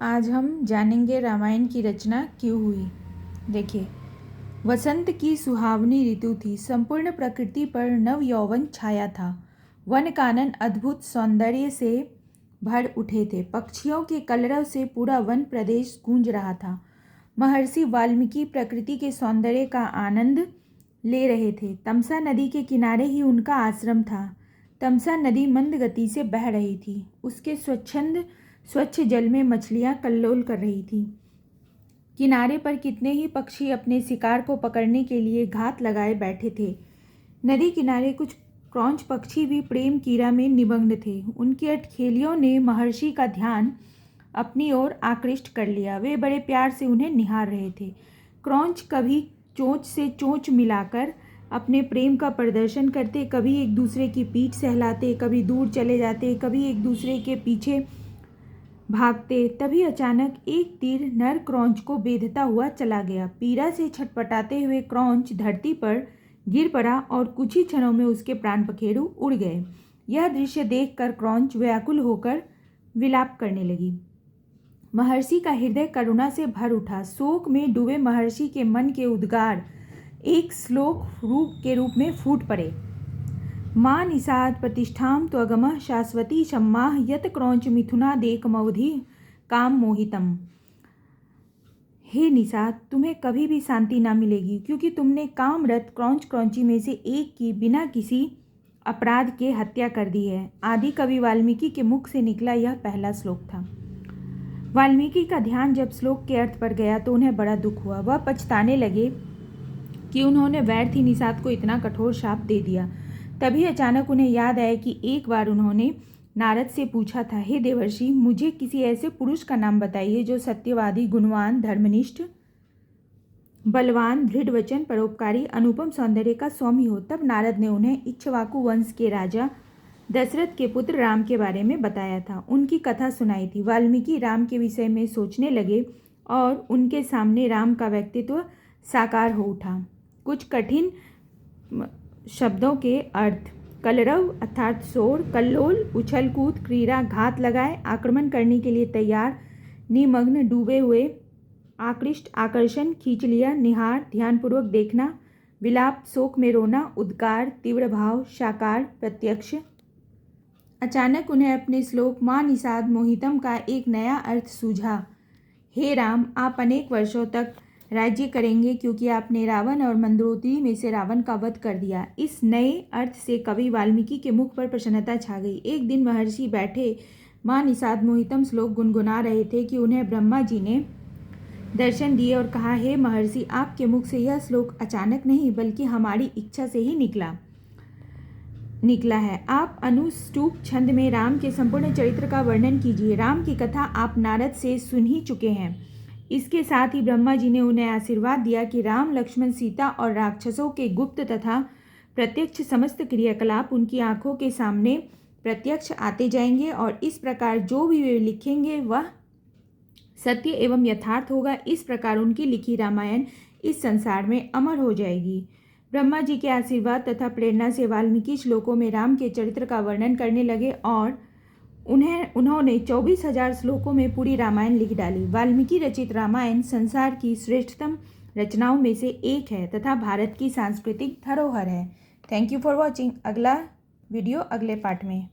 आज हम जानेंगे रामायण की रचना क्यों हुई। देखिए, वसंत की सुहावनी ऋतु थी। संपूर्ण प्रकृति पर नव यौवन छाया था। वन कानन अद्भुत सौंदर्य से भर उठे थे। पक्षियों के कलरव से पूरा वन प्रदेश गूंज रहा था। महर्षि वाल्मीकि प्रकृति के सौंदर्य का आनंद ले रहे थे। तमसा नदी के किनारे ही उनका आश्रम था। तमसा नदी मंद गति से बह रही थी। उसके स्वच्छ जल में मछलियां कल्लोल कर रही थी। किनारे पर कितने ही पक्षी अपने शिकार को पकड़ने के लिए घात लगाए बैठे थे। नदी किनारे कुछ क्रौंच पक्षी भी प्रेम कीड़ा में निमग्न थे। उनकी अठखेलियों ने महर्षि का ध्यान अपनी ओर आकृष्ट कर लिया। वे बड़े प्यार से उन्हें निहार रहे थे। क्रौंच कभी चोंच से चोंच मिलाकर अपने प्रेम का प्रदर्शन करते, कभी एक दूसरे की पीठ सहलाते, कभी दूर चले जाते, कभी एक दूसरे के पीछे भागते। तभी अचानक एक तीर नर क्रौंच को बेधता हुआ चला गया। पीड़ा से छटपटाते हुए क्रौंच धरती पर गिर पड़ा और कुछ ही क्षणों में उसके प्राण पखेरु उड़ गए। यह दृश्य देखकर क्रौंच व्याकुल होकर विलाप करने लगी। महर्षि का हृदय करुणा से भर उठा। शोक में डूबे महर्षि के मन के उद्गार एक श्लोक के रूप में फूट पड़े। मां निषाद प्रतिष्ठां त्वगमः शाश्वती शम्माः यत क्रौंच मिथुनादेकमवधि काम मोहितम। हे निषाद, तुम्हें कभी भी शांति ना मिलेगी, क्योंकि तुमने कामरत क्रौंच क्रौंची में से एक की बिना किसी अपराध के हत्या कर दी है। आदि कवि वाल्मीकि के मुख से निकला यह पहला श्लोक था। वाल्मीकि का ध्यान जब श्लोक के अर्थ पर गया तो उन्हें बड़ा दुख हुआ। वह पछताने लगे कि उन्होंने व्यर्थ ही निषाद को इतना कठोर शाप दे दिया। तभी अचानक उन्हें याद आया कि एक बार उन्होंने नारद से पूछा था, हे देवर्षि, मुझे किसी ऐसे पुरुष का नाम बताइए जो सत्यवादी, गुणवान, धर्मनिष्ठ, बलवान, दृढ़ वचन, परोपकारी, अनुपम सौंदर्य का स्वामी हो। तब नारद ने उन्हें इक्ष्वाकु वंश के राजा दशरथ के पुत्र राम के बारे में बताया था। उनकी कथा सुनाई थी। वाल्मीकि राम के विषय में सोचने लगे और उनके सामने राम का व्यक्तित्व साकार हो उठा। कुछ कठिन शब्दों के अर्थ: कलरव अर्थात शोर, कल्लोल उछल कूद, क्रीड़ा घात लगाए, आक्रमण करने के लिए तैयार, निमग्न डूबे हुए, आकृष्ट आकर्षण, खींच लिया, निहार ध्यानपूर्वक देखना, विलाप शोक में रोना, उद्गार तीव्र भाव, साकार प्रत्यक्ष। अचानक उन्हें अपने श्लोक मां निषाद मोहितम का एक नया अर्थ सूझा। हे राम, आप अनेक वर्षों तक राज्य करेंगे क्योंकि आपने रावण और मंदोदरी में से रावण का वध कर दिया। इस नए अर्थ से कवि वाल्मीकि के मुख पर प्रसन्नता छा गई। एक दिन महर्षि बैठे मां निषाद मोहितम श्लोक गुनगुना रहे थे कि उन्हें ब्रह्मा जी ने दर्शन दिए और कहा, हे महर्षि, आपके मुख से यह श्लोक अचानक नहीं बल्कि हमारी इच्छा से ही निकला है। आप अनुष्टुप छंद में राम के संपूर्ण चरित्र का वर्णन कीजिए। राम की कथा आप नारद से सुन ही चुके हैं। इसके साथ ही ब्रह्मा जी ने उन्हें आशीर्वाद दिया कि राम, लक्ष्मण, सीता और राक्षसों के गुप्त तथा प्रत्यक्ष समस्त क्रियाकलाप उनकी आंखों के सामने प्रत्यक्ष आते जाएंगे और इस प्रकार जो भी वे लिखेंगे वह सत्य एवं यथार्थ होगा। इस प्रकार उनकी लिखी रामायण इस संसार में अमर हो जाएगी। ब्रह्मा जी के आशीर्वाद तथा प्रेरणा से वाल्मीकि श्लोकों में राम के चरित्र का वर्णन करने लगे और उन्होंने 24,000 श्लोकों में पूरी रामायण लिख डाली। वाल्मीकि रचित रामायण संसार की श्रेष्ठतम रचनाओं में से एक है तथा भारत की सांस्कृतिक धरोहर है। Thank you for watching. अगला वीडियो अगले पार्ट में।